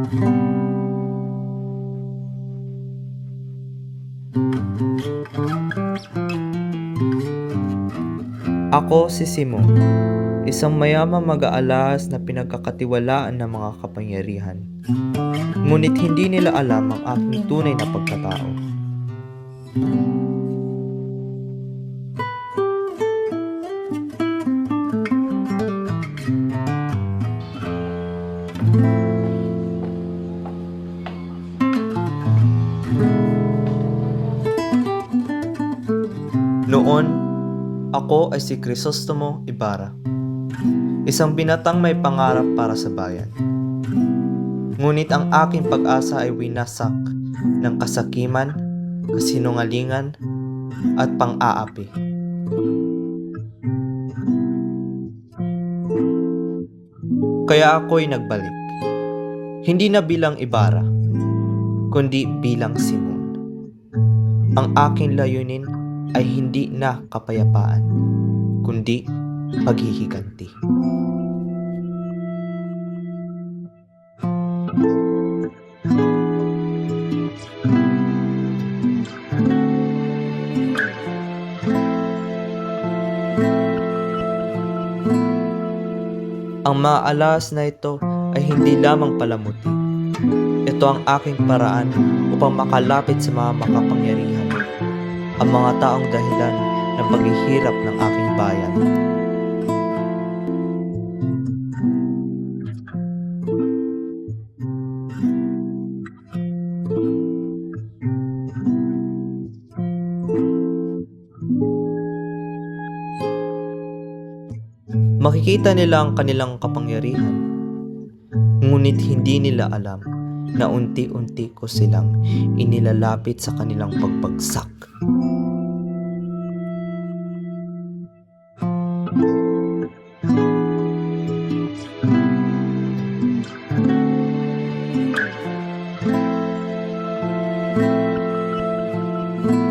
Ako si Simon, isang mayamang mag-aalas na pinagkakatiwalaan ng mga kapangyarihan. Ngunit hindi nila alam ang aking tunay na pagkatao. Noon, ako ay si Crisostomo Ibarra, isang binatang may pangarap para sa bayan. Ngunit ang aking pag-asa ay winasak ng kasakiman, kasinungalingan, at pang-aapi. Kaya ako'y nagbalik, hindi na bilang Ibarra, kundi bilang Simon. Ang aking layunin ay hindi na kapayapaan, kundi paghihiganti. Ang mga alas na ito ay hindi lamang palamuti. Ito ang aking paraan upang makalapit sa mga makapangyarihan, ang mga taong dahilan ng paghihirap ng aking bayan. Makikita nila ang kanilang kapangyarihan, ngunit hindi nila alam na unti-unti ko silang inilalapit sa kanilang pagbagsak.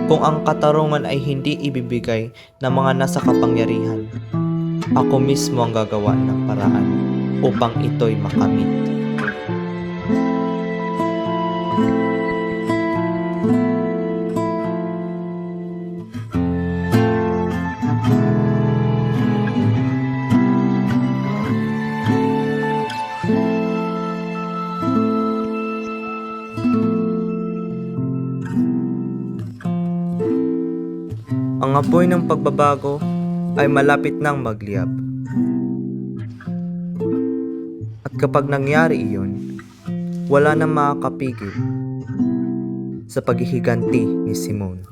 Kung ang katarungan ay hindi ibibigay ng mga nasa kapangyarihan, ako mismo ang gagawa ng paraan upang ito'y makamit. Ang apoy ng pagbabago ay malapit nang magliyab. At kapag nangyari iyon, wala nang makakapigil sa paghihiganti ni Simon.